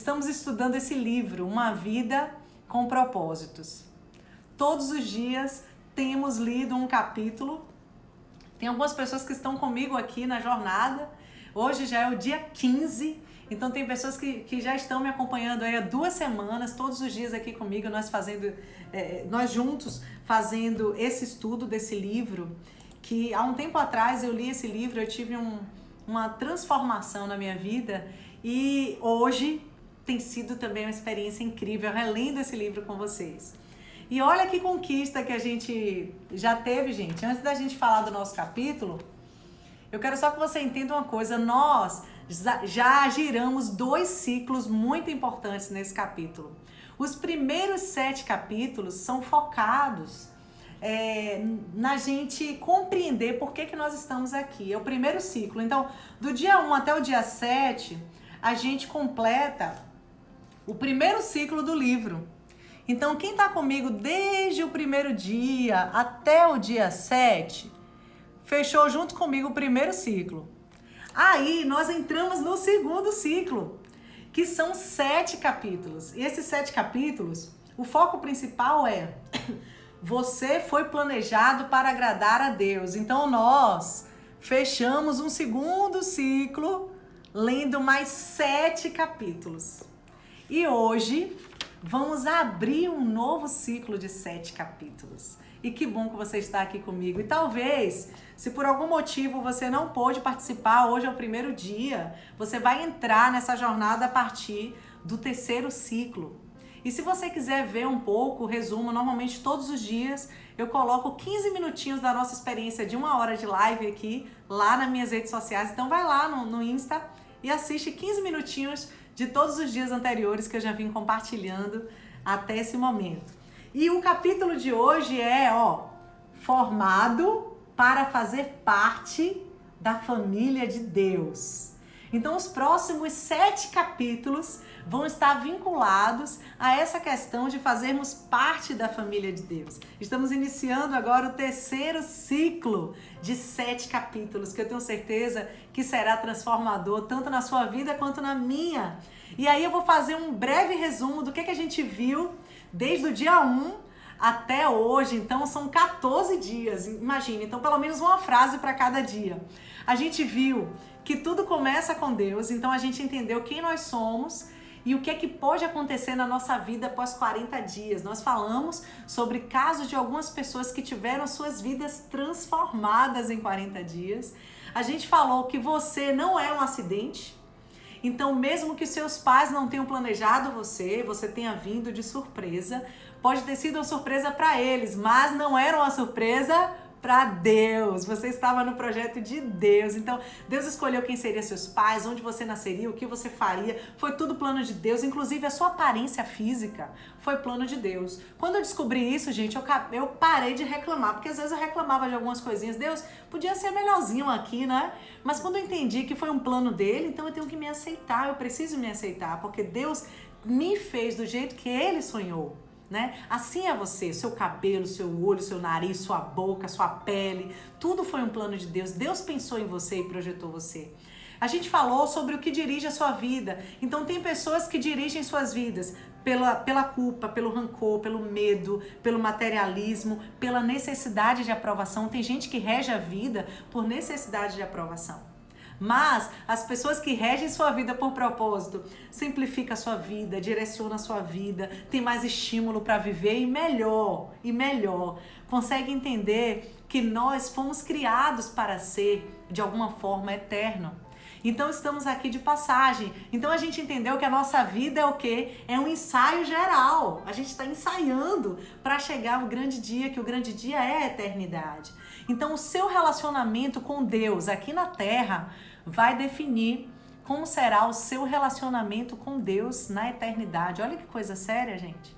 Estamos estudando esse livro, Uma Vida com Propósitos. Todos os dias temos lido um capítulo. Tem algumas pessoas que estão comigo aqui na jornada. Hoje já é o dia 15, então tem pessoas que já estão me acompanhando aí há 2 semanas, todos os dias aqui comigo, nós juntos fazendo esse estudo desse livro, que há um tempo atrás eu li esse livro, eu tive uma transformação na minha vida e hoje tem sido também uma experiência incrível relendo esse livro com vocês. E olha que conquista que a gente já teve, gente. Antes da gente falar do nosso capítulo, eu quero só que você entenda uma coisa. Nós já giramos 2 ciclos muito importantes nesse capítulo. Os primeiros 7 capítulos são focados na gente compreender por que nós estamos aqui. É o primeiro ciclo. Então, do dia 1 até o dia 7, a gente completa o primeiro ciclo do livro. Então, quem está comigo desde o primeiro dia até o dia 7, fechou junto comigo o primeiro ciclo. Aí, nós entramos no segundo ciclo, que são 7 capítulos. E esses 7 capítulos, o foco principal é: você foi planejado para agradar a Deus. Então, nós fechamos um segundo ciclo lendo mais 7 capítulos. E hoje vamos abrir um novo ciclo de 7 capítulos. E que bom que você está aqui comigo. E talvez, se por algum motivo você não pôde participar, hoje é o primeiro dia, você vai entrar nessa jornada a partir do 3º ciclo. E se você quiser ver um pouco o resumo, normalmente todos os dias eu coloco 15 minutinhos da nossa experiência de 1 hora de live aqui, lá nas minhas redes sociais. Então vai lá no Insta e assiste 15 minutinhos de todos os dias anteriores que eu já vim compartilhando até esse momento. E o capítulo de hoje é, formado para fazer parte da família de Deus. Então, os próximos 7 capítulos vão estar vinculados a essa questão de fazermos parte da família de Deus. Estamos iniciando agora o 3º ciclo de 7 capítulos, que eu tenho certeza que será transformador, tanto na sua vida quanto na minha. E aí eu vou fazer um breve resumo do que a gente viu desde o dia 1 até hoje. Então, são 14 dias, imagine. Então, pelo menos uma frase para cada dia. A gente viu que tudo começa com Deus, então a gente entendeu quem nós somos e o que é que pode acontecer na nossa vida após 40 dias. Nós falamos sobre casos de algumas pessoas que tiveram suas vidas transformadas em 40 dias. A gente falou que você não é um acidente. Então, mesmo que seus pais não tenham planejado você tenha vindo de surpresa. Pode ter sido uma surpresa para eles, mas não era uma surpresa para Deus. Você estava no projeto de Deus. Então, Deus escolheu quem seriam seus pais, onde você nasceria, o que você faria. Foi tudo plano de Deus. Inclusive, a sua aparência física foi plano de Deus. Quando eu descobri isso, gente, eu parei de reclamar. Porque às vezes eu reclamava de algumas coisinhas. Deus, podia ser melhorzinho aqui, né? Mas quando eu entendi que foi um plano dele, então eu tenho que me aceitar. Eu preciso me aceitar. Porque Deus me fez do jeito que Ele sonhou. Né? Assim é você, seu cabelo, seu olho, seu nariz, sua boca, sua pele, tudo foi um plano de Deus. Deus pensou em você e projetou você. A gente falou sobre o que dirige a sua vida. Então tem pessoas que dirigem suas vidas pela culpa, pelo rancor, pelo medo, pelo materialismo, pela necessidade de aprovação. Tem gente que rege a vida por necessidade de aprovação. Mas as pessoas que regem sua vida por propósito, simplifica a sua vida, direciona a sua vida, tem mais estímulo para viver e melhor, consegue entender que nós fomos criados para ser, de alguma forma, eterno. Então estamos aqui de passagem. Então a gente entendeu que a nossa vida é o quê? É um ensaio geral. A gente está ensaiando para chegar ao grande dia, que o grande dia é a eternidade. Então o seu relacionamento com Deus aqui na Terra vai definir como será o seu relacionamento com Deus na eternidade. Olha que coisa séria, gente.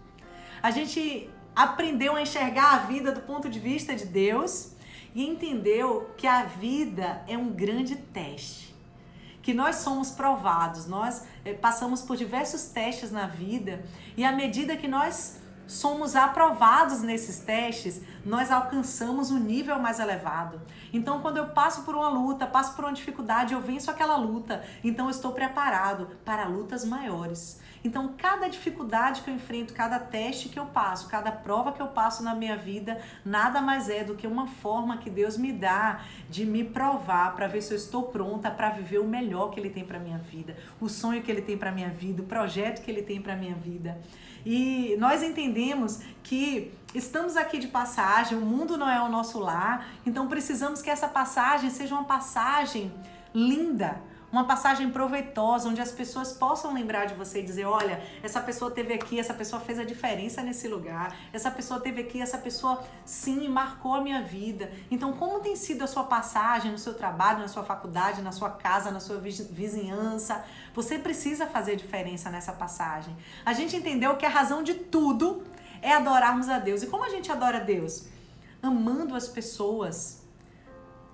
A gente aprendeu a enxergar a vida do ponto de vista de Deus e entendeu que a vida é um grande teste. Que nós somos provados, nós passamos por diversos testes na vida e à medida que nós somos aprovados nesses testes, nós alcançamos um nível mais elevado. Então, quando eu passo por uma luta, passo por uma dificuldade, eu venço aquela luta, então eu estou preparado para lutas maiores. Então, cada dificuldade que eu enfrento, cada teste que eu passo, cada prova que eu passo na minha vida, nada mais é do que uma forma que Deus me dá de me provar para ver se eu estou pronta para viver o melhor que Ele tem para minha vida, o sonho que Ele tem para minha vida, o projeto que Ele tem para minha vida. E nós entendemos que estamos aqui de passagem, o mundo não é o nosso lar, então precisamos que essa passagem seja uma passagem linda, uma passagem proveitosa, onde as pessoas possam lembrar de você e dizer, olha, essa pessoa esteve aqui, essa pessoa fez a diferença nesse lugar, essa pessoa esteve aqui, essa pessoa sim marcou a minha vida. Então, como tem sido a sua passagem no seu trabalho, na sua faculdade, na sua casa, na sua vizinhança? Você precisa fazer diferença nessa passagem. A gente entendeu que a razão de tudo é adorarmos a Deus. E como a gente adora a Deus? Amando as pessoas,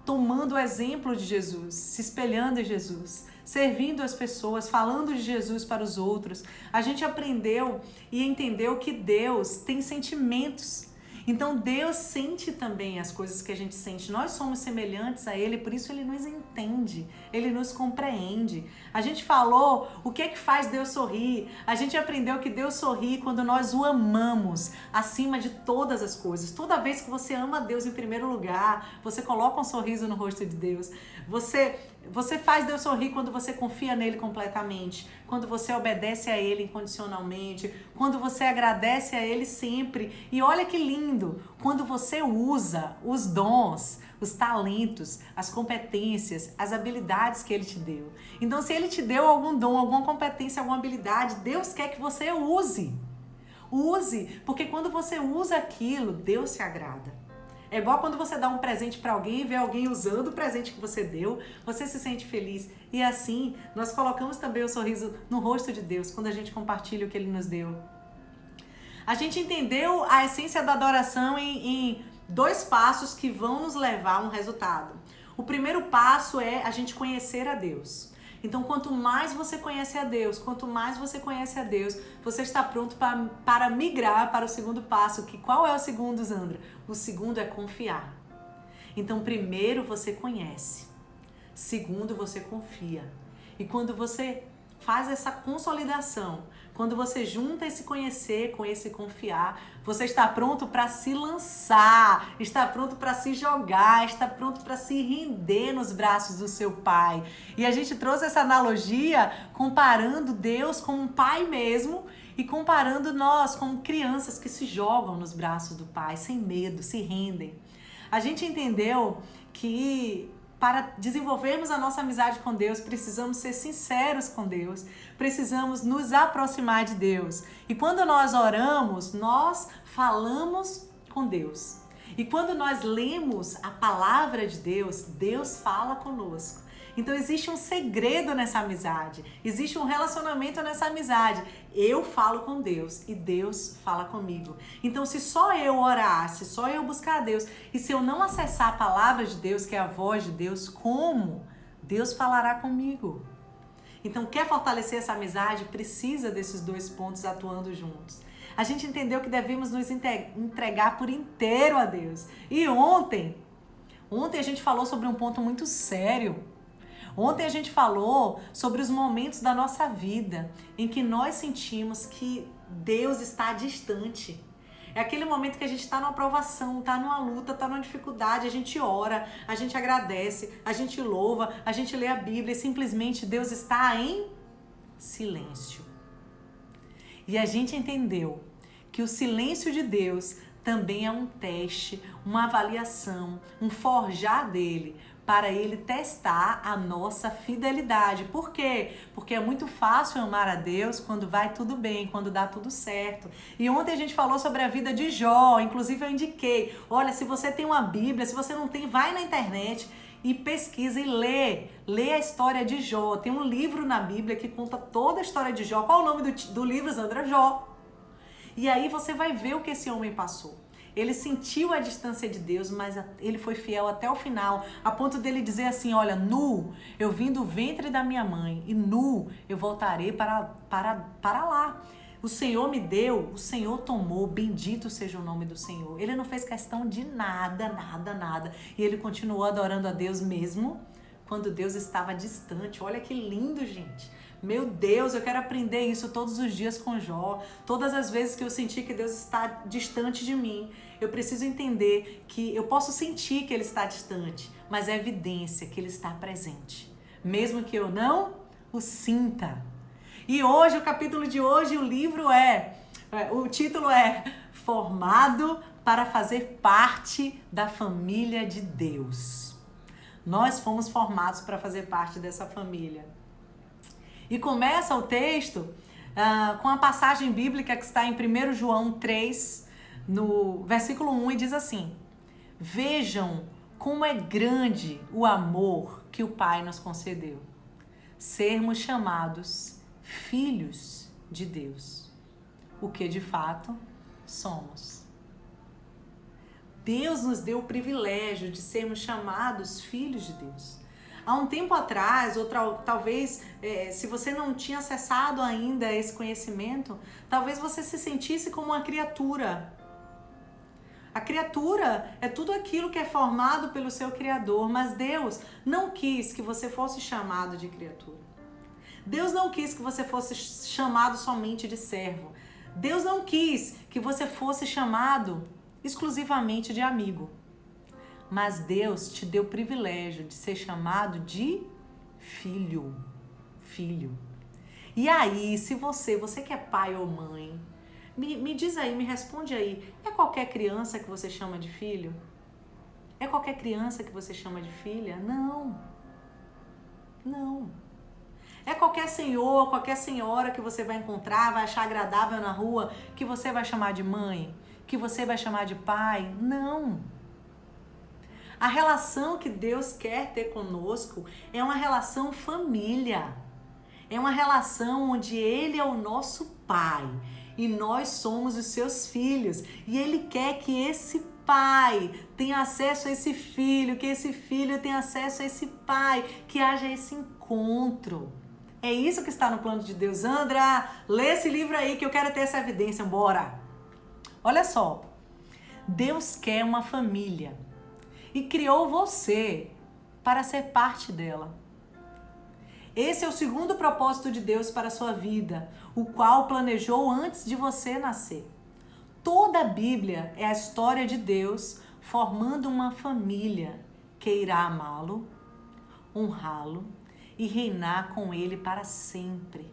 tomando o exemplo de Jesus, se espelhando em Jesus, servindo as pessoas, falando de Jesus para os outros. A gente aprendeu e entendeu que Deus tem sentimentos. Então Deus sente também as coisas que a gente sente. Nós somos semelhantes a Ele, por isso Ele nos entende, Ele nos compreende. A gente falou o que é que faz Deus sorrir. A gente aprendeu que Deus sorri quando nós o amamos acima de todas as coisas. Toda vez que você ama Deus em primeiro lugar, você coloca um sorriso no rosto de Deus. Você faz Deus sorrir quando você confia nele completamente, quando você obedece a Ele incondicionalmente, quando você agradece a Ele sempre. E olha que lindo, quando você usa os dons, os talentos, as competências, as habilidades que Ele te deu. Então, se Ele te deu algum dom, alguma competência, alguma habilidade, Deus quer que você use. Use, porque quando você usa aquilo, Deus se agrada. É igual quando você dá um presente para alguém e vê alguém usando o presente que você deu, você se sente feliz. E assim, nós colocamos também o sorriso no rosto de Deus quando a gente compartilha o que Ele nos deu. A gente entendeu a essência da adoração em 2 passos que vão nos levar a um resultado. O primeiro passo é a gente conhecer a Deus. Então, quanto mais você conhece a Deus, você está pronto para migrar para o segundo passo. Que qual é o segundo, Zandra? O segundo é confiar. Então, primeiro você conhece, segundo você confia. E quando você faz essa consolidação, quando você junta esse conhecer com esse confiar, você está pronto para se lançar, está pronto para se jogar, está pronto para se render nos braços do seu Pai. E a gente trouxe essa analogia comparando Deus com um pai mesmo e comparando nós como crianças que se jogam nos braços do Pai, sem medo, se rendem. A gente entendeu que para desenvolvermos a nossa amizade com Deus, precisamos ser sinceros com Deus, precisamos nos aproximar de Deus. E quando nós oramos, nós falamos com Deus. E quando nós lemos a palavra de Deus, Deus fala conosco. Então existe um segredo nessa amizade, existe um relacionamento nessa amizade. Eu falo com Deus e Deus fala comigo. Então se só eu orar, se só eu buscar a Deus e se eu não acessar a palavra de Deus, que é a voz de Deus, como Deus falará comigo? Então quer fortalecer essa amizade? Precisa desses 2 pontos atuando juntos. A gente entendeu que devemos nos entregar por inteiro a Deus. E ontem a gente falou sobre um ponto muito sério. Ontem a gente falou sobre os momentos da nossa vida em que nós sentimos que Deus está distante. É aquele momento que a gente está numa provação, está numa luta, está numa dificuldade, a gente ora, a gente agradece, a gente louva, a gente lê a Bíblia e simplesmente Deus está em silêncio. E a gente entendeu que o silêncio de Deus também é um teste, uma avaliação, um forjar dele, para ele testar a nossa fidelidade. Por quê? Porque é muito fácil amar a Deus quando vai tudo bem, quando dá tudo certo. E ontem a gente falou sobre a vida de Jó, inclusive eu indiquei, olha, se você tem uma Bíblia, se você não tem, vai na internet e pesquisa e lê a história de Jó. Tem um livro na Bíblia que conta toda a história de Jó. Qual é o nome do livro, Sandra? Jó. E aí você vai ver o que esse homem passou. Ele sentiu a distância de Deus, mas ele foi fiel até o final, a ponto dele dizer assim, olha, nu eu vim do ventre da minha mãe e nu eu voltarei para lá. O Senhor me deu, o Senhor tomou, bendito seja o nome do Senhor. Ele não fez questão de nada, nada, nada. E ele continuou adorando a Deus mesmo quando Deus estava distante. Olha que lindo, gente. Meu Deus, eu quero aprender isso todos os dias com Jó. Todas as vezes que eu senti que Deus está distante de mim, eu preciso entender que eu posso sentir que Ele está distante, mas é evidência que Ele está presente, mesmo que eu não o sinta. E hoje, o capítulo de hoje, o título é Formado para fazer parte da família de Deus. Nós fomos formados para fazer parte dessa família. E começa o texto com a passagem bíblica que está em 1 João 3, no versículo 1, e diz assim: Vejam como é grande o amor que o Pai nos concedeu, sermos chamados filhos de Deus, o que de fato somos. Deus nos deu o privilégio de sermos chamados filhos de Deus. Há um tempo atrás, ou talvez se você não tinha acessado ainda esse conhecimento, talvez você se sentisse como uma criatura. A criatura é tudo aquilo que é formado pelo seu Criador, mas Deus não quis que você fosse chamado de criatura. Deus não quis que você fosse chamado somente de servo. Deus não quis que você fosse chamado exclusivamente de amigo. Mas Deus te deu o privilégio de ser chamado de filho. Filho. E aí, se você que é pai ou mãe, me diz aí, me responde aí, é qualquer criança que você chama de filho? É qualquer criança que você chama de filha? Não. Não. É qualquer senhor, qualquer senhora que você vai encontrar, vai achar agradável na rua, que você vai chamar de mãe, que você vai chamar de pai? Não. A relação que Deus quer ter conosco é uma relação família. É uma relação onde Ele é o nosso Pai e nós somos os seus filhos. E Ele quer que esse pai tenha acesso a esse filho, que esse filho tenha acesso a esse pai, que haja esse encontro. É isso que está no plano de Deus. Andra, lê esse livro aí que eu quero ter essa evidência. Bora! Olha só, Deus quer uma família e criou você para ser parte dela. Esse é o segundo propósito de Deus para a sua vida, o qual planejou antes de você nascer. Toda a Bíblia é a história de Deus formando uma família que irá amá-lo, honrá-lo e reinar com ele para sempre.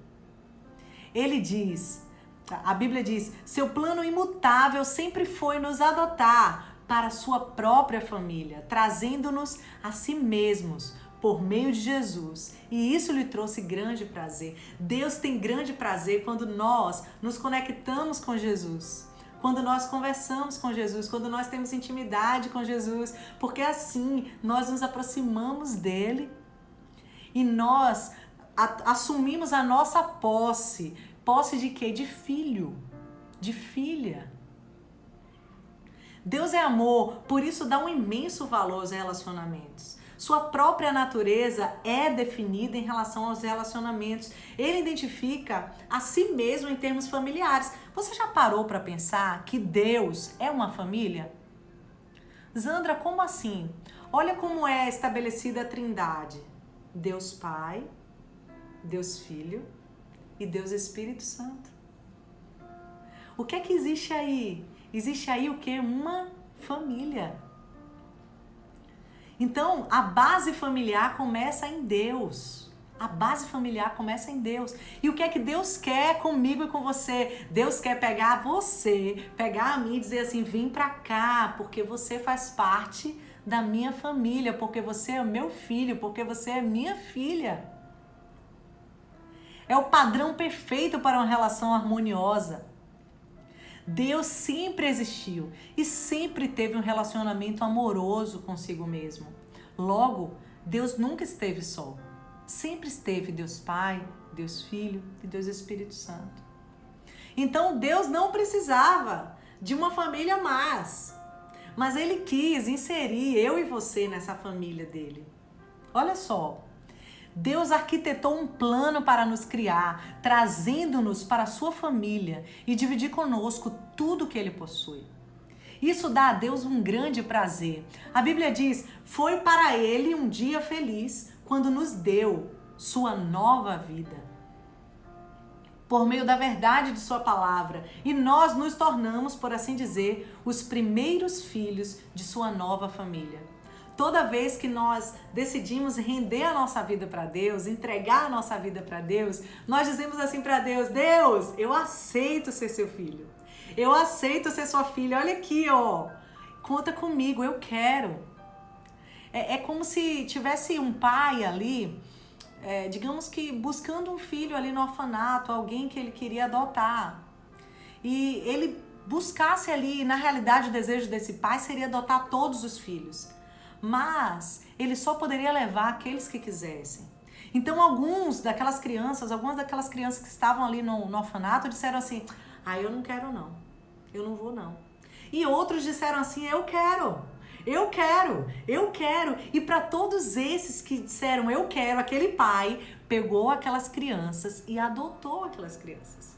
A Bíblia diz, seu plano imutável sempre foi nos adotar para a sua própria família, trazendo-nos a si mesmos por meio de Jesus. E isso lhe trouxe grande prazer. Deus tem grande prazer quando nós nos conectamos com Jesus, quando nós conversamos com Jesus, quando nós temos intimidade com Jesus, porque assim nós nos aproximamos dele e nós assumimos a nossa posse. Posse de quê? De filho, de filha. Deus é amor, por isso dá um imenso valor aos relacionamentos. Sua própria natureza é definida em relação aos relacionamentos. Ele identifica a si mesmo em termos familiares. Você já parou para pensar que Deus é uma família? Zandra, como assim? Olha como é estabelecida a Trindade. Deus Pai, Deus Filho e Deus Espírito Santo. O que é que existe aí? Existe aí o quê? Uma família. Então, a base familiar começa em Deus. A base familiar começa em Deus. E o que é que Deus quer comigo e com você? Deus quer pegar você, pegar a mim e dizer assim, vem pra cá, porque você faz parte da minha família, porque você é meu filho, porque você é minha filha. É o padrão perfeito para uma relação harmoniosa. Deus sempre existiu e sempre teve um relacionamento amoroso consigo mesmo. Logo, Deus nunca esteve só. Sempre esteve Deus Pai, Deus Filho e Deus Espírito Santo. Então, Deus não precisava de uma família mais, mas Ele quis inserir eu e você nessa família dele. Olha só, Deus arquitetou um plano para nos criar, trazendo-nos para a sua família e dividir conosco tudo que ele possui. Isso dá a Deus um grande prazer. A Bíblia diz: foi para ele um dia feliz quando nos deu sua nova vida, por meio da verdade de sua palavra, e nós nos tornamos, por assim dizer, os primeiros filhos de sua nova família. Toda vez que nós decidimos render a nossa vida para Deus, entregar a nossa vida para Deus, nós dizemos assim para Deus: Deus, eu aceito ser seu filho. Eu aceito ser sua filha. Olha aqui, ó. Conta comigo, eu quero. É como se tivesse um pai ali, digamos que buscando um filho ali no orfanato, alguém que ele queria adotar. E ele buscasse ali, na realidade o desejo desse pai seria adotar todos os filhos. Mas ele só poderia levar aqueles que quisessem. Então algumas daquelas crianças que estavam ali no orfanato disseram assim: eu não quero não, eu não vou não. E outros disseram assim: eu quero. E para todos esses que disseram eu quero, aquele pai pegou aquelas crianças e adotou aquelas crianças.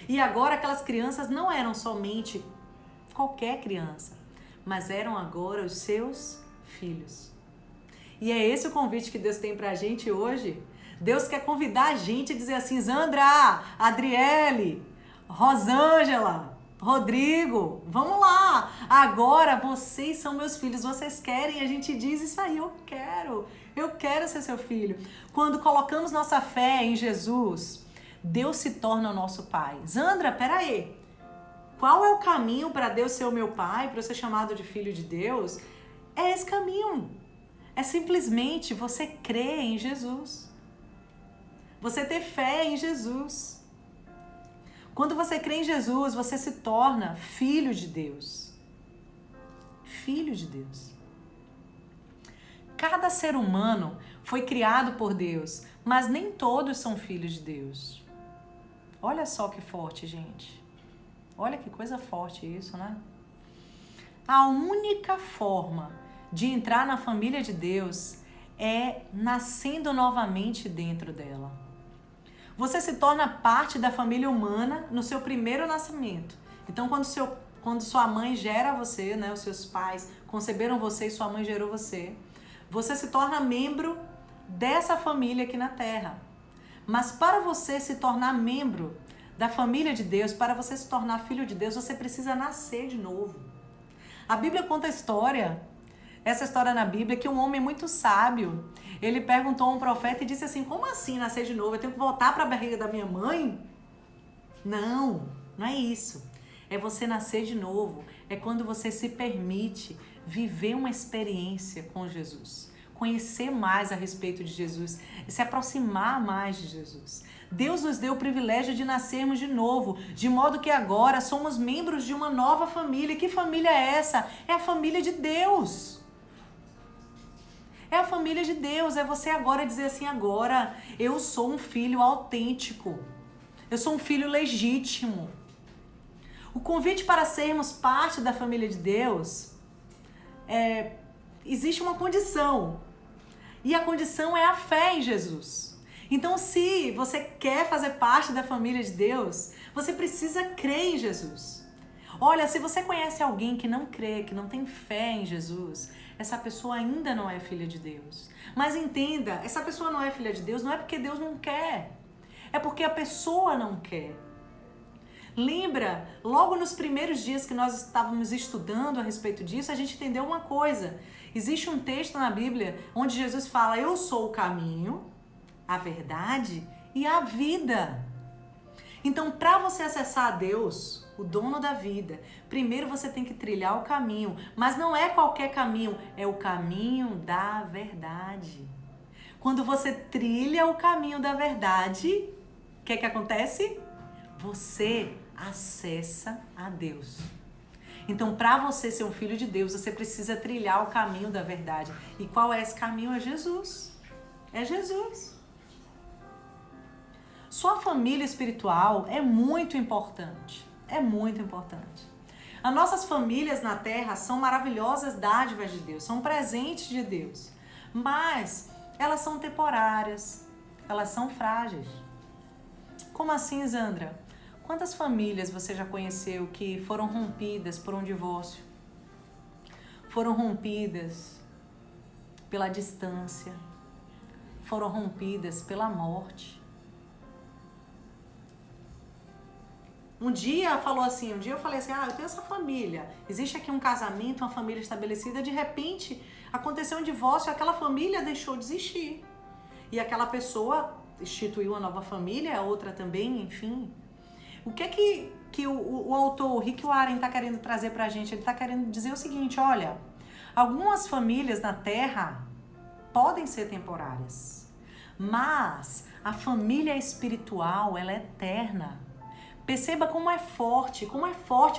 E agora aquelas crianças não eram somente qualquer criança, mas eram agora os seus filhos. E é esse o convite que Deus tem pra gente hoje. Deus quer convidar a gente a dizer assim: Zandra, Adriele, Rosângela, Rodrigo, vamos lá, agora vocês são meus filhos, vocês querem? A gente diz isso aí: eu quero ser seu filho. Quando colocamos nossa fé em Jesus, Deus se torna o nosso pai. Zandra, peraí, qual é o caminho para Deus ser o meu pai, para eu ser chamado de filho de Deus? É esse caminho, é simplesmente você crer em Jesus, você ter fé em Jesus. Quando você crê em Jesus, você se torna filho de Deus. Filho de Deus. Cada ser humano foi criado por Deus, mas nem todos são filhos de Deus. Olha só que forte, gente. Olha que coisa forte isso, né? A única forma de entrar na família de Deus é nascendo novamente dentro dela. Você se torna parte da família humana no seu primeiro nascimento. Então, quando sua mãe gera você, né, os seus pais conceberam você e sua mãe gerou você, você se torna membro dessa família aqui na Terra. Mas para você se tornar membro da família de Deus, para você se tornar filho de Deus, você precisa nascer de novo. A Bíblia conta essa história na Bíblia, que um homem muito sábio, ele perguntou a um profeta e disse assim: como assim nascer de novo? Eu tenho que voltar para a barriga da minha mãe? Não é isso. É você nascer de novo. É quando você se permite viver uma experiência com Jesus, conhecer mais a respeito de Jesus, se aproximar mais de Jesus. Deus nos deu o privilégio de nascermos de novo, de modo que agora somos membros de uma nova família. Que família é essa? É a família de Deus. É a família de Deus. É você agora dizer assim: agora eu sou um filho autêntico. Eu sou um filho legítimo. O convite para sermos parte da família de Deus, existe uma condição. E a condição é a fé em Jesus. Então, se você quer fazer parte da família de Deus, você precisa crer em Jesus. Olha, se você conhece alguém que não crê, que não tem fé em Jesus, essa pessoa ainda não é filha de Deus. Mas entenda, essa pessoa não é filha de Deus não é porque Deus não quer. É porque a pessoa não quer. Lembra, logo nos primeiros dias que nós estávamos estudando a respeito disso, a gente entendeu uma coisa. Existe um texto na Bíblia onde Jesus fala: eu sou o caminho, a verdade e a vida. Então, para você acessar a Deus, o dono da vida, primeiro você tem que trilhar o caminho, mas não é qualquer caminho, é o caminho da verdade. Quando você trilha o caminho da verdade, o que acontece? Você acessa a Deus. Então, para você ser um filho de Deus, você precisa trilhar o caminho da verdade. E qual é esse caminho? É Jesus. É Jesus. Sua família espiritual é muito importante. É muito importante. As nossas famílias na Terra são maravilhosas dádivas de Deus, são presentes de Deus. Mas elas são temporárias, elas são frágeis. Como assim, Zandra? Quantas famílias você já conheceu que foram rompidas por um divórcio? Foram rompidas pela distância, foram rompidas pela morte. Um dia eu falei assim, eu tenho essa família, existe aqui um casamento, uma família estabelecida, de repente aconteceu um divórcio e aquela família deixou de existir. E aquela pessoa instituiu uma nova família, a outra também, enfim. O que é que o autor, o Rick Warren, está querendo trazer pra gente? Ele está querendo dizer o seguinte, olha, algumas famílias na Terra podem ser temporárias, mas a família espiritual, ela é eterna. Perceba como é forte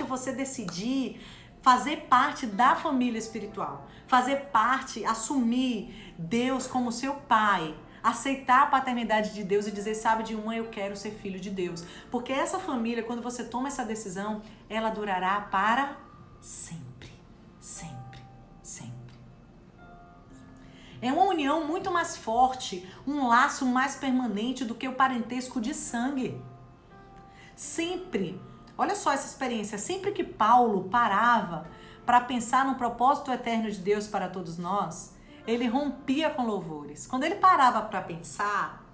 você decidir fazer parte da família espiritual, fazer parte, assumir Deus como seu pai, aceitar a paternidade de Deus e dizer, sabe de uma, eu quero ser filho de Deus. Porque essa família, quando você toma essa decisão, ela durará para sempre, sempre, sempre. É uma união muito mais forte, um laço mais permanente do que o parentesco de sangue. Sempre, olha só essa experiência, sempre que Paulo parava para pensar no propósito eterno de Deus para todos nós, ele rompia com louvores. Quando ele parava para pensar,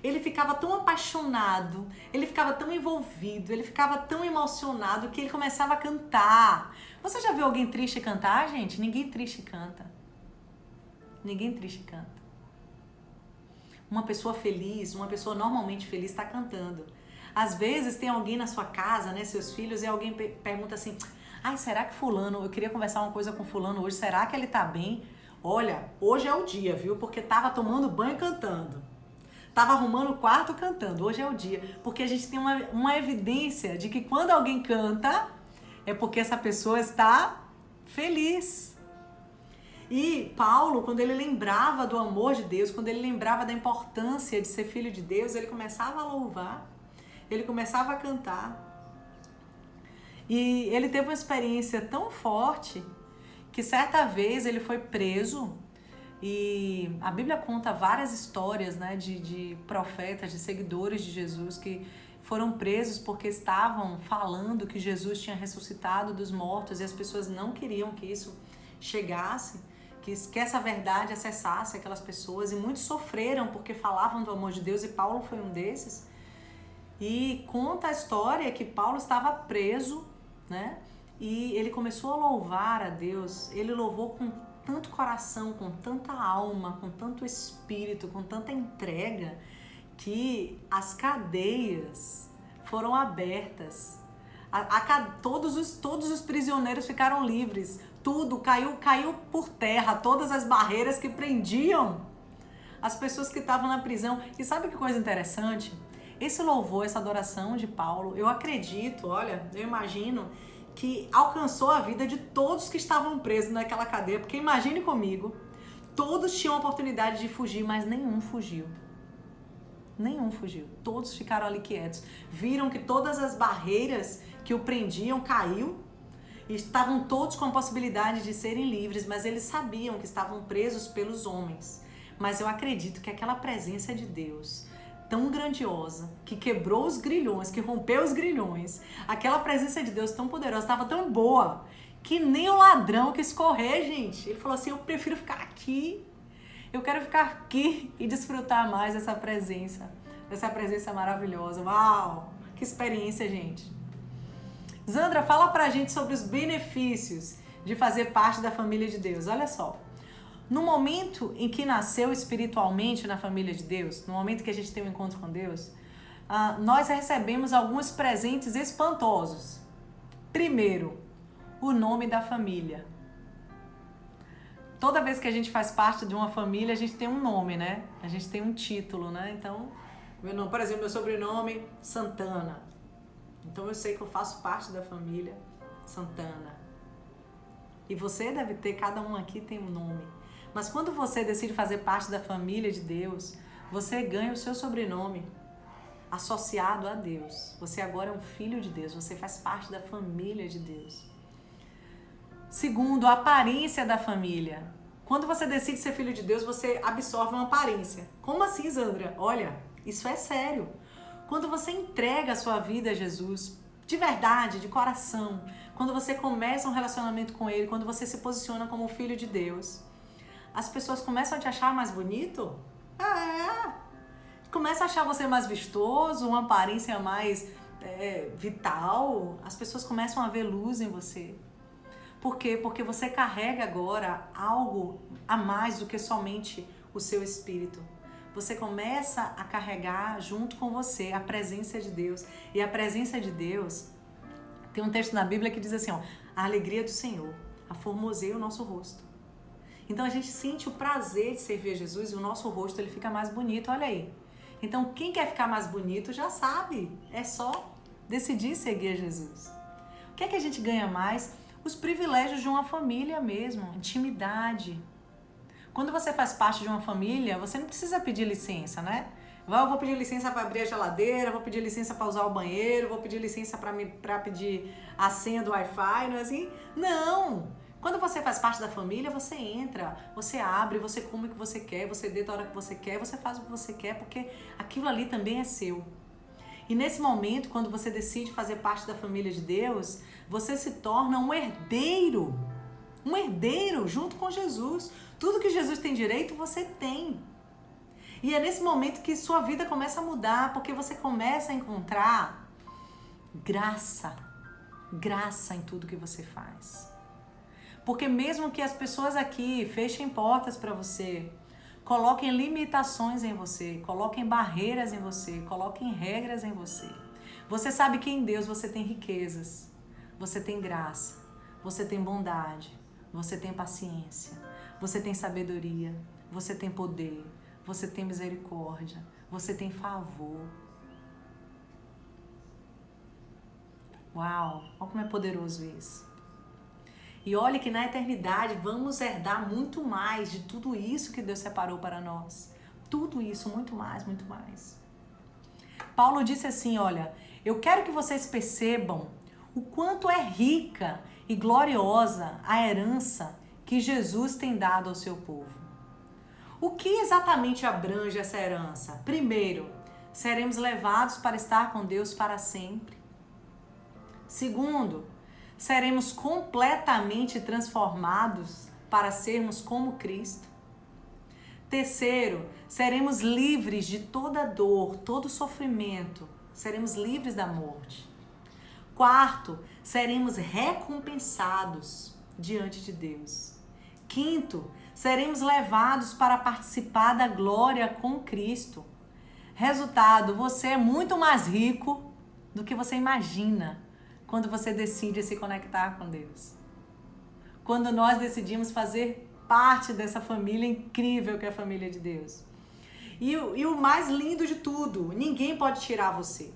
ele ficava tão apaixonado, ele ficava tão envolvido, ele ficava tão emocionado que ele começava a cantar. Você já viu alguém triste cantar, gente? Ninguém triste canta. Ninguém triste canta. Uma pessoa feliz, uma pessoa normalmente feliz está cantando. Às vezes tem alguém na sua casa, né, seus filhos, e alguém pergunta assim, será que fulano, eu queria conversar uma coisa com fulano hoje, será que ele tá bem? Olha, hoje é o dia, viu? Porque tava tomando banho cantando. Tava arrumando o quarto cantando. Hoje é o dia. Porque a gente tem uma evidência de que quando alguém canta, é porque essa pessoa está feliz. E Paulo, quando ele lembrava do amor de Deus, quando ele lembrava da importância de ser filho de Deus, ele começava a louvar, ele começava a cantar. E ele teve uma experiência tão forte que certa vez ele foi preso, e a Bíblia conta várias histórias, né, de profetas, de seguidores de Jesus que foram presos porque estavam falando que Jesus tinha ressuscitado dos mortos e as pessoas não queriam que isso chegasse, que essa verdade acessasse aquelas pessoas, e muitos sofreram porque falavam do amor de Deus, e Paulo foi um desses. E conta a história que Paulo estava preso, né? E ele começou a louvar a Deus, ele louvou com tanto coração, com tanta alma, com tanto espírito, com tanta entrega, que as cadeias foram abertas, todos os prisioneiros ficaram livres, tudo caiu por terra, todas as barreiras que prendiam as pessoas que estavam na prisão. E sabe que coisa interessante? Esse louvor, essa adoração de Paulo, eu acredito, olha, eu imagino que alcançou a vida de todos que estavam presos naquela cadeia, porque imagine comigo, todos tinham a oportunidade de fugir, mas nenhum fugiu. Nenhum fugiu. Todos ficaram ali quietos. Viram que todas as barreiras que o prendiam caiu, e estavam todos com a possibilidade de serem livres, mas eles sabiam que estavam presos pelos homens. Mas eu acredito que aquela presença de Deus tão grandiosa, que quebrou os grilhões, que rompeu os grilhões, aquela presença de Deus tão poderosa, estava tão boa, que nem o ladrão quis correr, gente. Ele falou assim, eu prefiro ficar aqui, eu quero ficar aqui e desfrutar mais dessa presença maravilhosa. Uau, que experiência, gente. Zandra, fala pra gente sobre os benefícios de fazer parte da família de Deus. Olha só. No momento em que nasceu espiritualmente na família de Deus, no momento que a gente tem um encontro com Deus, nós recebemos alguns presentes espantosos. Primeiro, o nome da família. Toda vez que a gente faz parte de uma família, a gente tem um nome, né? A gente tem um título, né? Então, meu nome, por exemplo, meu sobrenome, Santana. Então eu sei que eu faço parte da família Santana. E você deve ter, cada um aqui tem um nome. Mas quando você decide fazer parte da família de Deus, você ganha o seu sobrenome associado a Deus. Você agora é um filho de Deus, você faz parte da família de Deus. Segundo, a aparência da família. Quando você decide ser filho de Deus, você absorve uma aparência. Como assim, Zandra? Olha, isso é sério. Quando você entrega a sua vida a Jesus, de verdade, de coração, quando você começa um relacionamento com Ele, quando você se posiciona como filho de Deus, as pessoas começam a te achar mais bonito? Começa a achar você mais vistoso, uma aparência mais vital. As pessoas começam a ver luz em você. Por quê? Porque você carrega agora algo a mais do que somente o seu espírito. Você começa a carregar junto com você a presença de Deus. E a presença de Deus, tem um texto na Bíblia que diz assim, ó, a alegria do Senhor aformoseia o nosso rosto. Então a gente sente o prazer de servir a Jesus e o nosso rosto ele fica mais bonito, olha aí. Então quem quer ficar mais bonito já sabe, é só decidir seguir a Jesus. O que é que a gente ganha mais? Os privilégios de uma família mesmo, intimidade. Quando você faz parte de uma família, você não precisa pedir licença, né? Eu vou pedir licença para abrir a geladeira, vou pedir licença para usar o banheiro, vou pedir licença para pedir a senha do Wi-Fi, não é assim? Não! Quando você faz parte da família, você entra, você abre, você come o que você quer, você deita a hora que você quer, você faz o que você quer, porque aquilo ali também é seu. E nesse momento, quando você decide fazer parte da família de Deus, você se torna um herdeiro junto com Jesus. Tudo que Jesus tem direito, você tem. E é nesse momento que sua vida começa a mudar, porque você começa a encontrar graça em tudo que você faz. Porque mesmo que as pessoas aqui fechem portas para você, coloquem limitações em você, coloquem barreiras em você, coloquem regras em você. Você sabe que em Deus você tem riquezas, você tem graça, você tem bondade, você tem paciência, você tem sabedoria, você tem poder, você tem misericórdia, você tem favor. Uau, olha como é poderoso isso. E olha que na eternidade vamos herdar muito mais de tudo isso que Deus separou para nós. Tudo isso, muito mais, muito mais. Paulo disse assim, olha, eu quero que vocês percebam o quanto é rica e gloriosa a herança que Jesus tem dado ao seu povo. O que exatamente abrange essa herança? Primeiro, seremos levados para estar com Deus para sempre. Segundo, seremos completamente transformados para sermos como Cristo. Terceiro, seremos livres de toda dor, todo sofrimento. Seremos livres da morte. Quarto, seremos recompensados diante de Deus. Quinto, seremos levados para participar da glória com Cristo. Resultado, você é muito mais rico do que você imagina quando você decide se conectar com Deus. Quando nós decidimos fazer parte dessa família incrível que é a família de Deus. E o mais lindo de tudo, ninguém pode tirar você.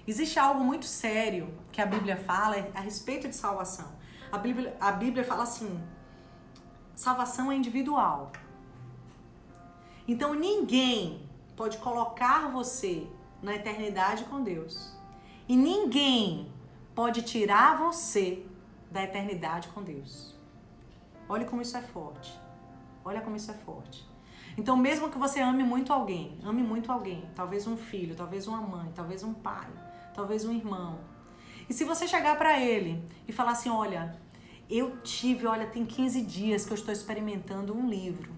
Existe algo muito sério que a Bíblia fala a respeito de salvação. A Bíblia fala assim, salvação é individual. Então ninguém pode colocar você na eternidade com Deus. E ninguém pode tirar você da eternidade com Deus. Olha como isso é forte. Olha como isso é forte. Então, mesmo que você ame muito alguém, talvez um filho, talvez uma mãe, talvez um pai, talvez um irmão. E se você chegar para ele e falar assim, olha, tem 15 dias que eu estou experimentando um livro.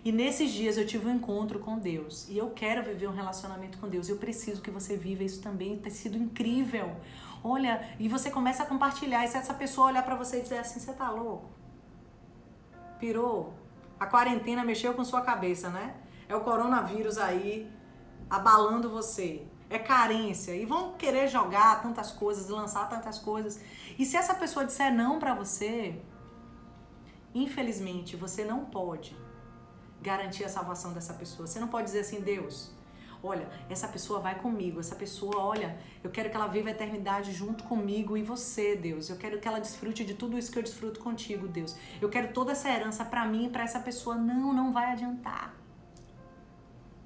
E nesses dias eu tive um encontro com Deus. E eu quero viver um relacionamento com Deus. Eu preciso que você viva isso também. Tem sido incrível. Olha, e você começa a compartilhar. E se essa pessoa olhar pra você e dizer assim, você tá louco? Pirou? A quarentena mexeu com sua cabeça, né? É o coronavírus aí abalando você. É carência. E vão querer jogar tantas coisas, lançar tantas coisas. E se essa pessoa disser não pra você, infelizmente, você não pode garantir a salvação dessa pessoa. Você não pode dizer assim, Deus, olha, essa pessoa vai comigo, essa pessoa, olha, eu quero que ela viva a eternidade junto comigo e você, Deus. Eu quero que ela desfrute de tudo isso que eu desfruto contigo, Deus. Eu quero toda essa herança pra mim e pra essa pessoa. Não vai adiantar.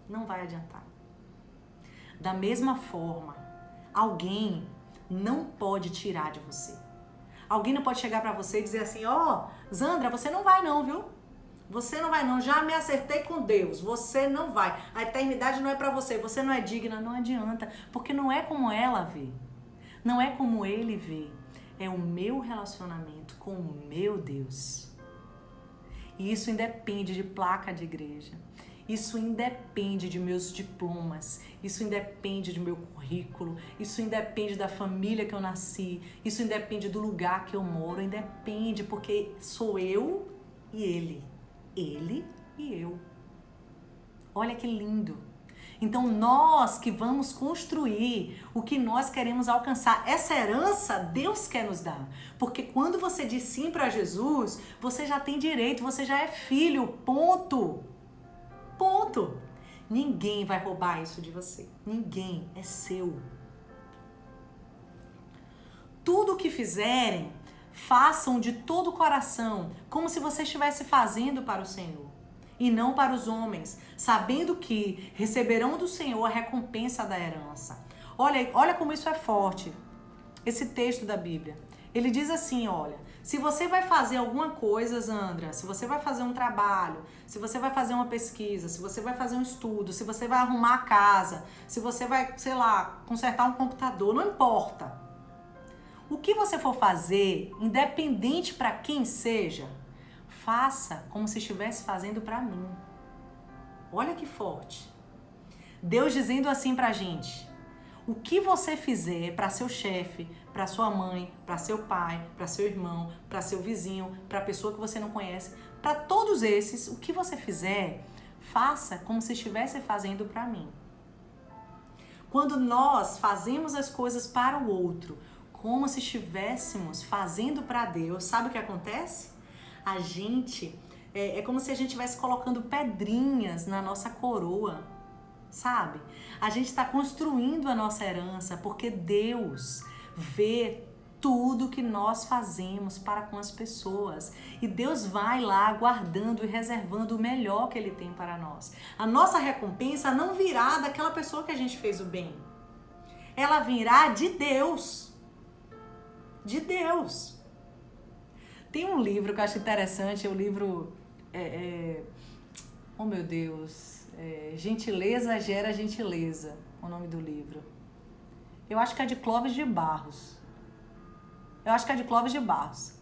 Não vai adiantar. Da mesma forma, alguém não pode tirar de você. Alguém não pode chegar pra você e dizer assim, ó, Zandra, você não vai não, viu? Você não vai não, já me acertei com Deus, você não vai. A eternidade não é pra você não é digna, não adianta, porque não é como ela vê. Não é como ele vê. É o meu relacionamento com o meu Deus. E isso independe de placa de igreja. Isso independe de meus diplomas, isso independe do meu currículo, isso independe da família que eu nasci, isso independe do lugar que eu moro, independe porque sou eu e ele e eu. Olha que lindo. Então nós que vamos construir o que nós queremos alcançar, essa herança Deus quer nos dar. Porque quando você diz sim para Jesus, você já tem direito, você já é filho, ponto. Ponto. Ninguém vai roubar isso de você. Ninguém. É seu. Tudo o que fizerem, façam de todo o coração, como se você estivesse fazendo para o Senhor e não para os homens, sabendo que receberão do Senhor a recompensa da herança. Olha como isso é forte. Esse texto da Bíblia. Ele diz assim, olha, se você vai fazer alguma coisa, Zandra, se você vai fazer um trabalho, se você vai fazer uma pesquisa, se você vai fazer um estudo, se você vai arrumar a casa, se você vai, sei lá, consertar um computador, não importa. O que você for fazer, independente para quem seja, faça como se estivesse fazendo para mim. Olha que forte. Deus dizendo assim pra gente: o que você fizer para seu chefe, para sua mãe, para seu pai, para seu irmão, para seu vizinho, para a pessoa que você não conhece, para todos esses, o que você fizer, faça como se estivesse fazendo para mim. Quando nós fazemos as coisas para o outro, como se estivéssemos fazendo para Deus, sabe o que acontece? A gente, é como se a gente estivesse colocando pedrinhas na nossa coroa, sabe? A gente está construindo a nossa herança porque Deus vê tudo que nós fazemos para com as pessoas. E Deus vai lá guardando e reservando o melhor que Ele tem para nós. A nossa recompensa não virá daquela pessoa que a gente fez o bem. Ela virá de Deus. De Deus. Tem um livro que eu acho interessante, é o livro... oh meu Deus... Gentileza Gera Gentileza, o nome do livro. Eu acho que é de Clóvis de Barros.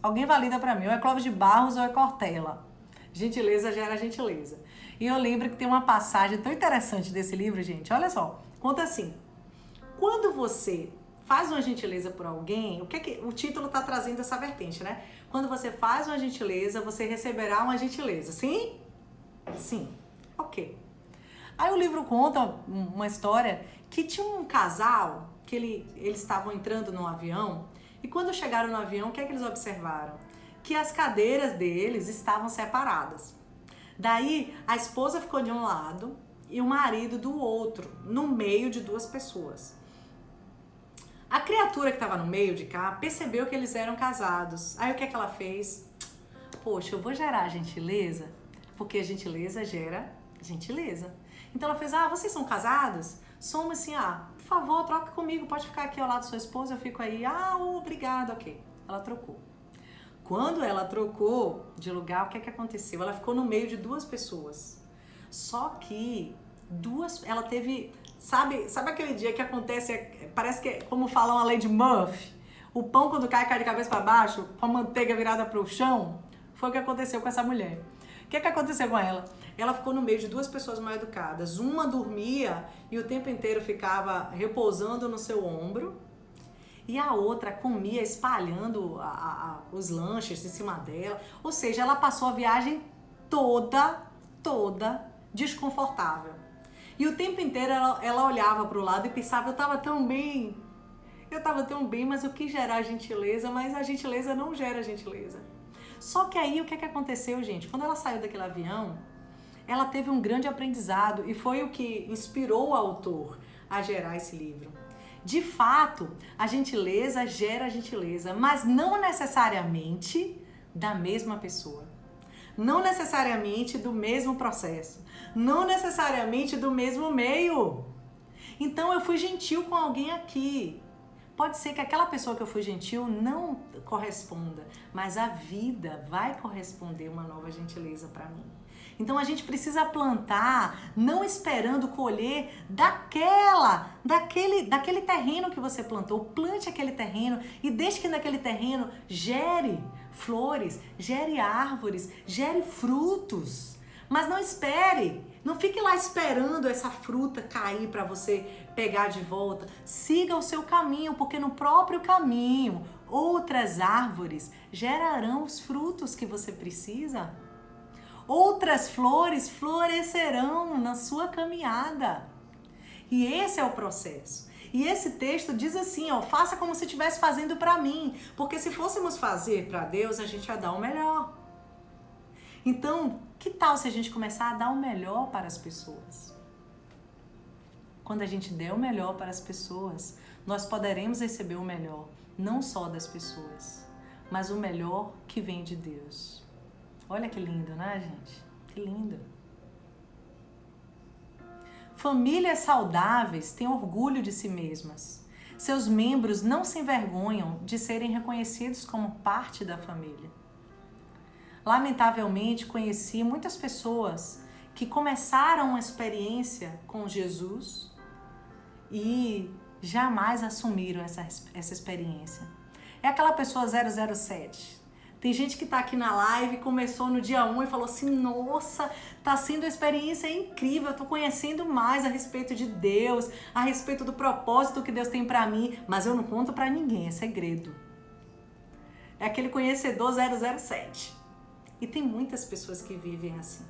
Alguém valida pra mim, ou é Clóvis de Barros ou é Cortella. Gentileza Gera Gentileza. E eu lembro que tem uma passagem tão interessante desse livro, gente. Olha só, conta assim. Quando você faz uma gentileza por alguém, o título tá trazendo essa vertente, né? Quando você faz uma gentileza, você receberá uma gentileza. Sim? Sim. Ok. Aí o livro conta uma história que tinha um casal que eles estavam entrando num avião e quando chegaram no avião, o que é que eles observaram? Que as cadeiras deles estavam separadas. Daí a esposa ficou de um lado e o marido do outro, no meio de duas pessoas. A criatura que estava no meio de cá percebeu que eles eram casados. Aí o que é que ela fez? Poxa, eu vou gerar gentileza, porque a gentileza gera gentileza. Então ela fez, vocês são casados? Somos assim, por favor, troca comigo, pode ficar aqui ao lado da sua esposa, eu fico aí, obrigado, ok. Ela trocou. Quando ela trocou de lugar, o que é que aconteceu? Ela ficou no meio de duas pessoas. Só que ela teve, sabe aquele dia que acontece, parece que é como falam a lei de Murphy, o pão quando cai de cabeça para baixo, com a manteiga virada para o chão, foi o que aconteceu com essa mulher. O que é que aconteceu com ela? Ela ficou no meio de duas pessoas mal educadas. Uma dormia e o tempo inteiro ficava repousando no seu ombro. E a outra comia espalhando os lanches em cima dela. Ou seja, ela passou a viagem toda desconfortável. E o tempo inteiro ela olhava para o lado e pensava, eu estava tão bem, mas eu quis gerar gentileza, mas a gentileza não gera gentileza. Só que aí o que aconteceu, gente? Quando ela saiu daquele avião, ela teve um grande aprendizado e foi o que inspirou o autor a gerar esse livro. De fato, a gentileza gera gentileza, mas não necessariamente da mesma pessoa. Não necessariamente do mesmo processo. Não necessariamente do mesmo meio. Então eu fui gentil com alguém aqui. Pode ser que aquela pessoa que eu fui gentil não corresponda, mas a vida vai corresponder uma nova gentileza para mim. Então a gente precisa plantar, não esperando colher daquele terreno que você plantou. Plante aquele terreno e deixe que naquele terreno gere flores, gere árvores, gere frutos. Mas não espere, não fique lá esperando essa fruta cair para você pegar de volta. Siga o seu caminho, porque no próprio caminho outras árvores gerarão os frutos que você precisa. Outras flores florescerão na sua caminhada. E esse é o processo. E esse texto diz assim, ó, faça como se estivesse fazendo para mim. Porque se fôssemos fazer para Deus, a gente ia dar o melhor. Então, que tal se a gente começar a dar o melhor para as pessoas? Quando a gente der o melhor para as pessoas, nós poderemos receber o melhor, não só das pessoas, mas o melhor que vem de Deus. Olha que lindo, né, gente? Que lindo. Famílias saudáveis têm orgulho de si mesmas. Seus membros não se envergonham de serem reconhecidos como parte da família. Lamentavelmente, conheci muitas pessoas que começaram uma experiência com Jesus e jamais assumiram essa experiência. É aquela pessoa 007. Tem gente que tá aqui na live, começou no dia 1 e falou assim, nossa, tá sendo uma experiência incrível, eu tô conhecendo mais a respeito de Deus, a respeito do propósito que Deus tem pra mim, mas eu não conto pra ninguém, é segredo. É aquele conhecedor 007. E tem muitas pessoas que vivem assim.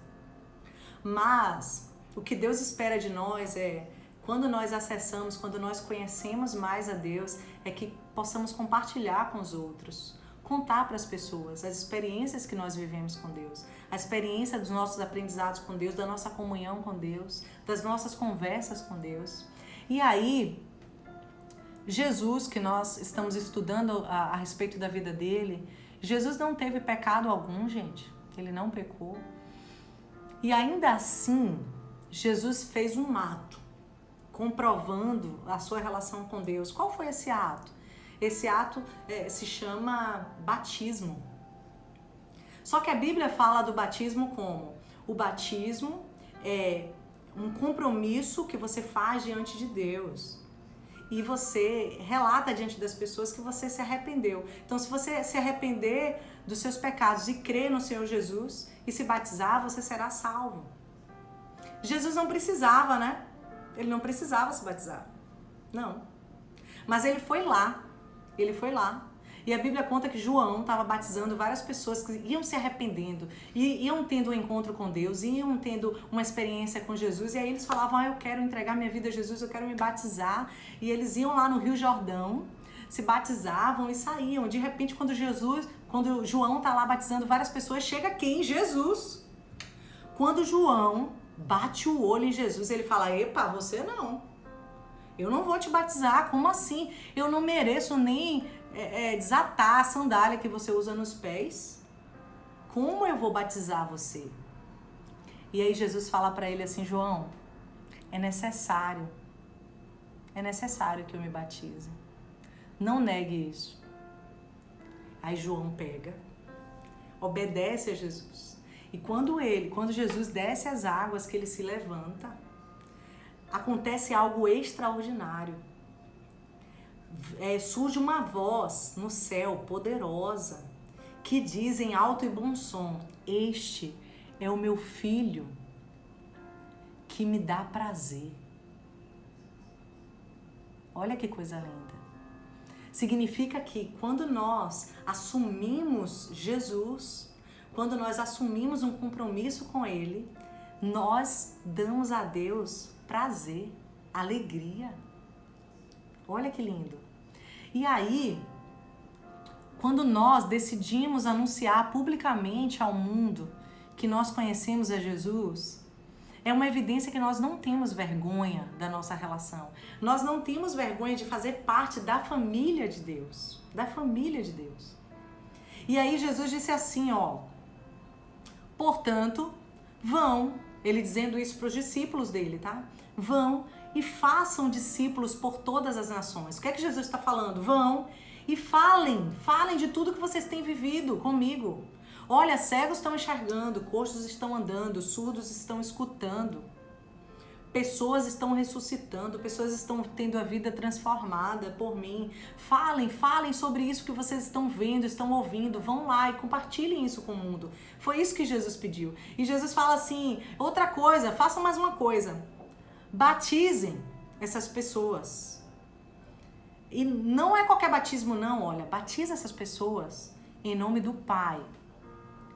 Mas o que Deus espera de nós é, quando nós acessamos, quando nós conhecemos mais a Deus, é que possamos compartilhar com os outros. Contar para as pessoas as experiências que nós vivemos com Deus, a experiência dos nossos aprendizados com Deus, da nossa comunhão com Deus, das nossas conversas com Deus. E aí, Jesus, que nós estamos estudando a respeito da vida dele, Jesus não teve pecado algum, gente. Ele não pecou. E ainda assim, Jesus fez um ato, comprovando a sua relação com Deus. Qual foi esse ato? Esse ato se chama batismo. Só que a Bíblia fala do batismo como? O batismo é um compromisso que você faz diante de Deus. E você relata diante das pessoas que você se arrependeu. Então, se você se arrepender dos seus pecados e crer no Senhor Jesus e se batizar, você será salvo. Jesus não precisava, né? Ele não precisava se batizar. Não. Mas ele foi lá. Ele foi lá. E a Bíblia conta que João estava batizando várias pessoas que iam se arrependendo, iam tendo um encontro com Deus, iam tendo uma experiência com Jesus, e aí eles falavam, eu quero entregar minha vida a Jesus, eu quero me batizar. E eles iam lá no Rio Jordão, se batizavam e saíam. De repente, quando João está lá batizando várias pessoas, chega quem? Jesus. Quando João bate o olho em Jesus, ele fala, epa, você não. Eu não vou te batizar, como assim? Eu não mereço nem desatar a sandália que você usa nos pés. Como eu vou batizar você? E aí Jesus fala para ele assim, João, é necessário que eu me batize. Não negue isso. Aí João pega, obedece a Jesus. E quando Jesus desce as águas, que ele se levanta, acontece algo extraordinário. Surge uma voz no céu poderosa que diz em alto e bom som, este é o meu filho que me dá prazer. Olha que coisa linda. Significa que quando nós assumimos Jesus, quando nós assumimos um compromisso com Ele, nós damos a Deus prazer, alegria. Olha que lindo. E aí, quando nós decidimos anunciar publicamente ao mundo que nós conhecemos a Jesus, é uma evidência que nós não temos vergonha da nossa relação. Nós não temos vergonha de fazer parte da família de Deus. Da família de Deus. E aí Jesus disse assim, ó, portanto, vão, ele dizendo isso para os discípulos dele, tá? Vão e façam discípulos por todas as nações. O que é que Jesus está falando? Vão e falem de tudo que vocês têm vivido comigo. Olha, cegos estão enxergando, coxos estão andando, surdos estão escutando. Pessoas estão ressuscitando, pessoas estão tendo a vida transformada por mim. Falem sobre isso que vocês estão vendo, estão ouvindo. Vão lá e compartilhem isso com o mundo. Foi isso que Jesus pediu. E Jesus fala assim, outra coisa, façam mais uma coisa. Batizem essas pessoas. E não é qualquer batismo não, olha. Batiza essas pessoas em nome do Pai,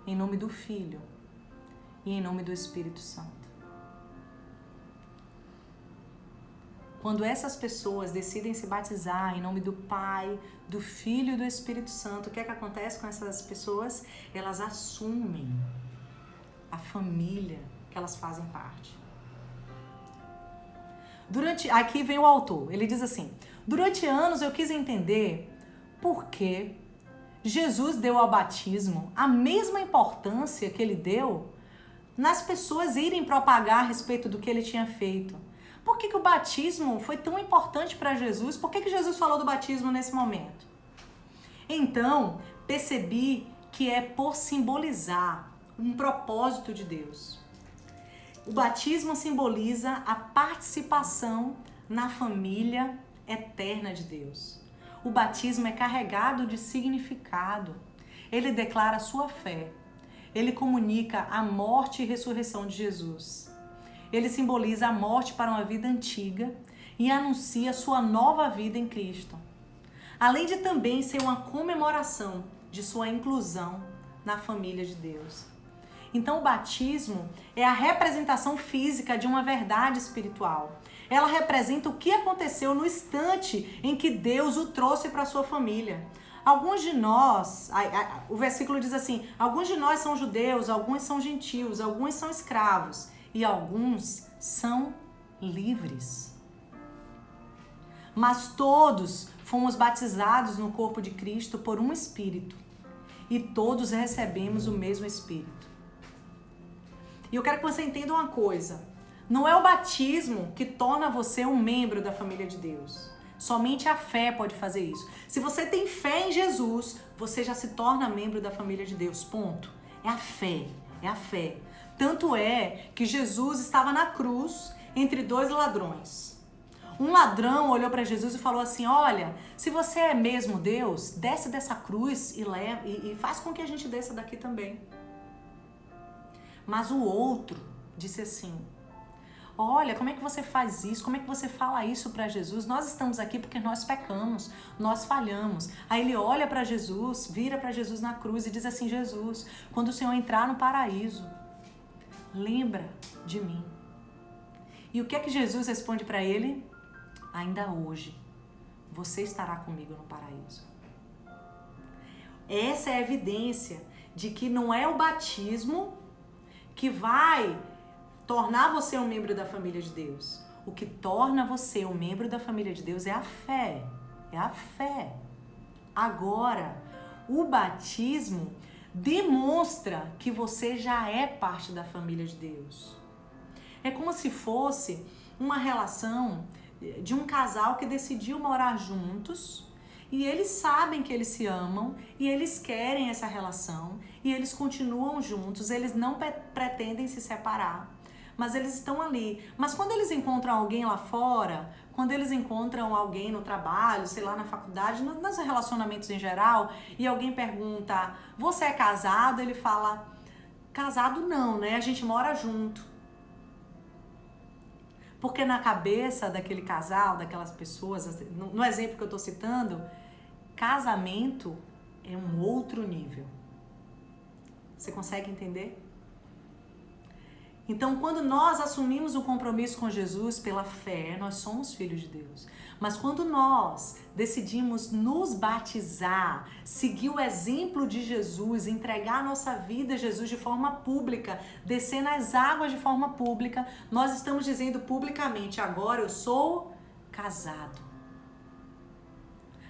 em nome do Filho e em nome do Espírito Santo. Quando essas pessoas decidem se batizar em nome do Pai, do Filho e do Espírito Santo, o que é que acontece com essas pessoas? Elas assumem a família que elas fazem parte. Aqui vem o autor, ele diz assim, durante anos eu quis entender por que Jesus deu ao batismo a mesma importância que ele deu nas pessoas irem propagar a respeito do que ele tinha feito. Por que o batismo foi tão importante para Jesus? Por que Jesus falou do batismo nesse momento? Então, percebi que é por simbolizar um propósito de Deus. O batismo simboliza a participação na família eterna de Deus. O batismo é carregado de significado. Ele declara sua fé. Ele comunica a morte e ressurreição de Jesus. Ele simboliza a morte para uma vida antiga e anuncia sua nova vida em Cristo. Além de também ser uma comemoração de sua inclusão na família de Deus. Então, o batismo é a representação física de uma verdade espiritual. Ela representa o que aconteceu no instante em que Deus o trouxe para a sua família. Alguns de nós, o versículo diz assim, alguns de nós são judeus, alguns são gentios, alguns são escravos e alguns são livres. Mas todos fomos batizados no corpo de Cristo por um Espírito e todos recebemos o mesmo Espírito. E eu quero que você entenda uma coisa, não é o batismo que torna você um membro da família de Deus. Somente a fé pode fazer isso. Se você tem fé em Jesus, você já se torna membro da família de Deus, ponto. É a fé, é a fé. Tanto é que Jesus estava na cruz entre dois ladrões. Um ladrão olhou para Jesus e falou assim, olha, se você é mesmo Deus, desce dessa cruz e faz com que a gente desça daqui também. Mas o outro disse assim, olha, como é que você faz isso? Como é que você fala isso para Jesus? Nós estamos aqui porque nós pecamos, nós falhamos. Aí ele olha para Jesus, vira para Jesus na cruz e diz assim, Jesus, quando o Senhor entrar no paraíso, lembra de mim. E o que é que Jesus responde para ele? Ainda hoje, você estará comigo no paraíso. Essa é a evidência de que não é o batismo que vai tornar você um membro da família de Deus. O que torna você um membro da família de Deus é a fé. É a fé. Agora, o batismo demonstra que você já é parte da família de Deus. É como se fosse uma relação de um casal que decidiu morar juntos e eles sabem que eles se amam e eles querem essa relação e eles continuam juntos, eles não pretendem se separar, mas eles estão ali. Mas quando eles encontram alguém lá fora, quando eles encontram alguém no trabalho, sei lá, na faculdade, nos relacionamentos em geral, e alguém pergunta, você é casado? Ele fala, casado não, né? A gente mora junto. Porque na cabeça daquele casal, daquelas pessoas, no exemplo que eu estou citando, casamento é um outro nível. Você consegue entender? Então, quando nós assumimos o compromisso com Jesus pela fé, nós somos filhos de Deus. Mas quando nós decidimos nos batizar, seguir o exemplo de Jesus, entregar a nossa vida a Jesus de forma pública, descer nas águas de forma pública, nós estamos dizendo publicamente, agora eu sou casado.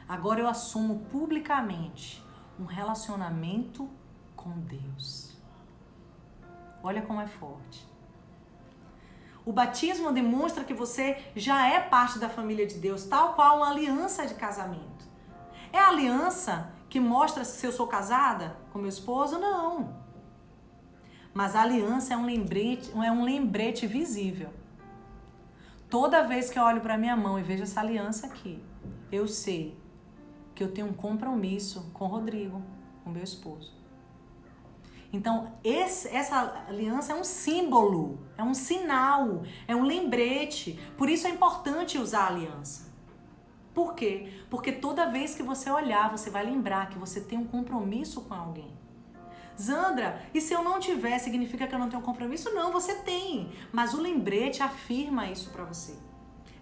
Agora eu assumo publicamente um relacionamento com Deus. Olha como é forte. O batismo demonstra que você já é parte da família de Deus, tal qual uma aliança de casamento. É a aliança que mostra se eu sou casada com meu esposo? Não. Mas a aliança é um lembrete visível. Toda vez que eu olho para minha mão e vejo essa aliança aqui, eu sei que eu tenho um compromisso com o Rodrigo, com meu esposo. Então, essa aliança é um símbolo, é um sinal, é um lembrete. Por isso é importante usar a aliança. Por quê? Porque toda vez que você olhar, você vai lembrar que você tem um compromisso com alguém. Zandra, e se eu não tiver, significa que eu não tenho compromisso? Não, você tem. Mas o lembrete afirma isso para você.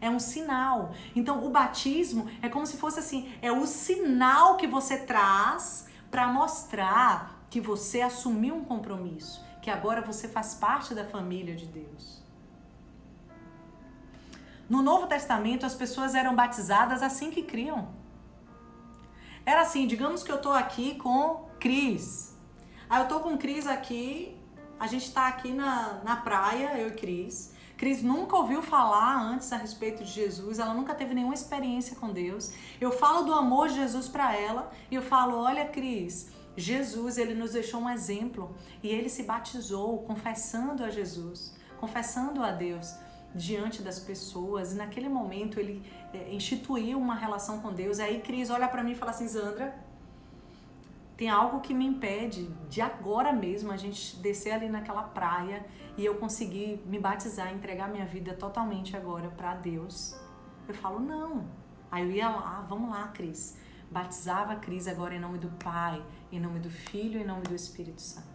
É um sinal. Então, o batismo é como se fosse assim, é o sinal que você traz para mostrar que você assumiu um compromisso, que agora você faz parte da família de Deus. No Novo Testamento, as pessoas eram batizadas assim que criam. Era assim, digamos que eu tô aqui com Cris. Aí eu tô com Cris aqui, a gente tá aqui na praia, eu e Cris. Cris nunca ouviu falar antes a respeito de Jesus, ela nunca teve nenhuma experiência com Deus. Eu falo do amor de Jesus para ela e eu falo, olha Cris, Jesus, ele nos deixou um exemplo e ele se batizou confessando a Jesus, confessando a Deus diante das pessoas, e naquele momento ele instituiu uma relação com Deus. Aí Cris olha para mim e fala assim, Zandra, tem algo que me impede de agora mesmo a gente descer ali naquela praia e eu conseguir me batizar, entregar minha vida totalmente agora para Deus. Eu falo, não. Aí eu ia lá, vamos lá, Cris. Batizava a Cris agora em nome do Pai, em nome do Filho e em nome do Espírito Santo.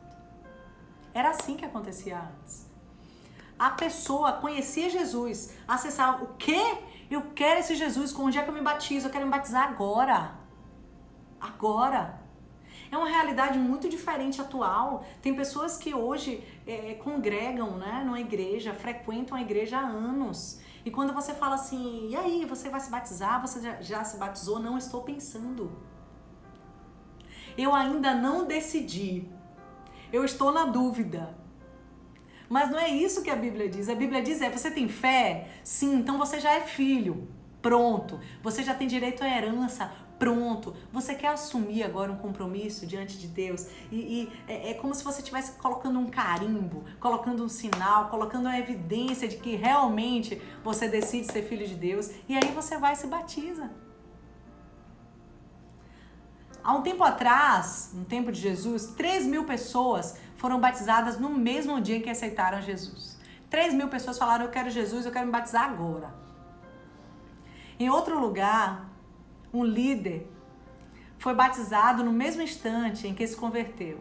Era assim que acontecia antes. A pessoa conhecia Jesus, acessava, o quê? Eu quero esse Jesus, com onde é que eu me batizo? Eu quero me batizar agora. Agora. É uma realidade muito diferente atual. Tem pessoas que hoje congregam, né, numa igreja, frequentam a igreja há anos. E quando você fala assim, e aí, você vai se batizar? Você já se batizou? Não, estou pensando. Eu ainda não decidi. Eu estou na dúvida. Mas não é isso que a Bíblia diz. A Bíblia diz você tem fé? Sim, então você já é filho. Pronto. Você já tem direito à herança. Pronto. Você quer assumir agora um compromisso diante de Deus? E é como se você estivesse colocando um carimbo, colocando um sinal, colocando uma evidência de que realmente você decide ser filho de Deus. E aí você vai e se batiza. Há um tempo atrás, no tempo de Jesus, 3.000 pessoas foram batizadas no mesmo dia em que aceitaram Jesus. 3.000 pessoas falaram, eu quero Jesus, eu quero me batizar agora. Em outro lugar, um líder foi batizado no mesmo instante em que se converteu.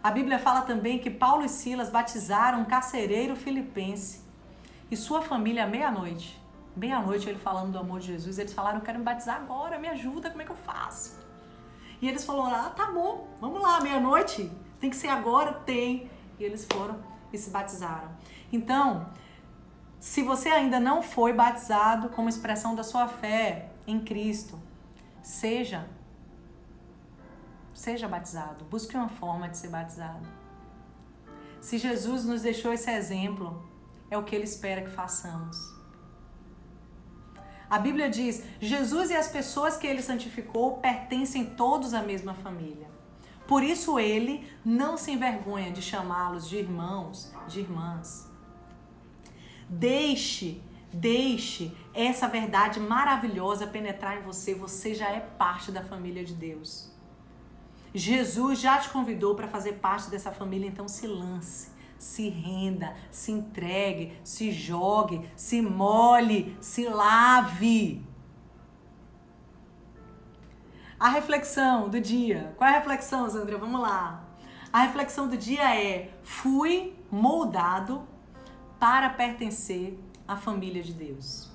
A Bíblia fala também que Paulo e Silas batizaram um carcereiro filipense e sua família à meia-noite. Meia-noite ele falando do amor de Jesus, eles falaram, eu quero me batizar agora, me ajuda, como é que eu faço? E eles falaram, tá bom, vamos lá, meia-noite, tem que ser agora? Tem. E eles foram e se batizaram. Então, se você ainda não foi batizado como expressão da sua fé em Cristo, seja batizado, busque uma forma de ser batizado. Se Jesus nos deixou esse exemplo, é o que Ele espera que façamos. A Bíblia diz, Jesus e as pessoas que Ele santificou pertencem todos à mesma família. Por isso Ele não se envergonha de chamá-los de irmãos, de irmãs. Deixe essa verdade maravilhosa penetrar em você. Você já é parte da família de Deus. Jesus já te convidou para fazer parte dessa família, então se lance, se renda, se entregue, se jogue, se molhe, se lave. A reflexão do dia. Qual é a reflexão, Zandra? Vamos lá. A reflexão do dia é: fui moldado para pertencer à família de Deus.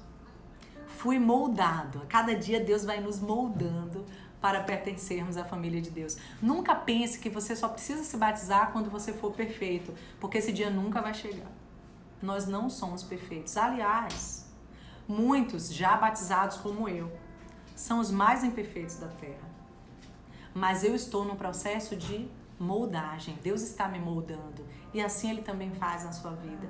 Fui moldado. A cada dia Deus vai nos moldando para pertencermos à família de Deus. Nunca pense que você só precisa se batizar quando você for perfeito, porque esse dia nunca vai chegar. Nós não somos perfeitos. Aliás, muitos já batizados como eu são os mais imperfeitos da terra. Mas eu estou no processo de moldagem. Deus está me moldando. E assim Ele também faz na sua vida.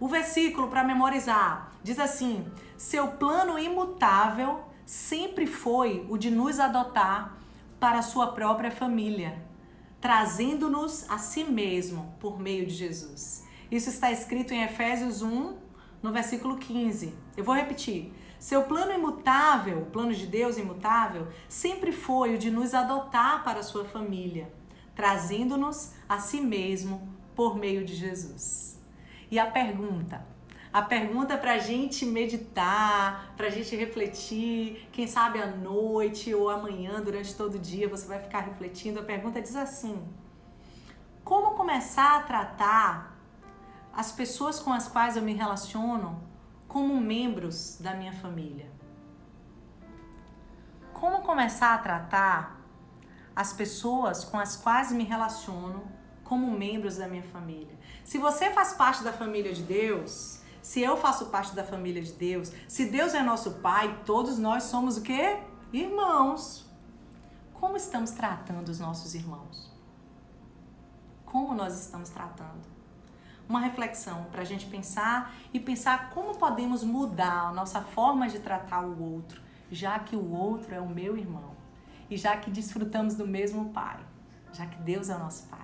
O versículo para memorizar diz assim: seu plano imutável sempre foi o de nos adotar para a sua própria família, trazendo-nos a si mesmo por meio de Jesus. Isso está escrito em Efésios 1, no versículo 15. Eu vou repetir. Seu plano imutável, o plano de Deus imutável, sempre foi o de nos adotar para a sua família, trazendo-nos a si mesmo por meio de Jesus. E a pergunta para a gente meditar, para a gente refletir, quem sabe à noite ou amanhã, durante todo o dia, você vai ficar refletindo. A pergunta diz assim: como começar a tratar as pessoas com as quais eu me relaciono como membros da minha família? Como começar a tratar as pessoas com as quais me relaciono como membros da minha família? Se você faz parte da família de Deus, se eu faço parte da família de Deus, se Deus é nosso Pai, todos nós somos o quê? Irmãos. Como estamos tratando os nossos irmãos? Como nós estamos tratando? Uma reflexão para a gente pensar e pensar como podemos mudar a nossa forma de tratar o outro, já que o outro é o meu irmão e já que desfrutamos do mesmo Pai, já que Deus é o nosso Pai.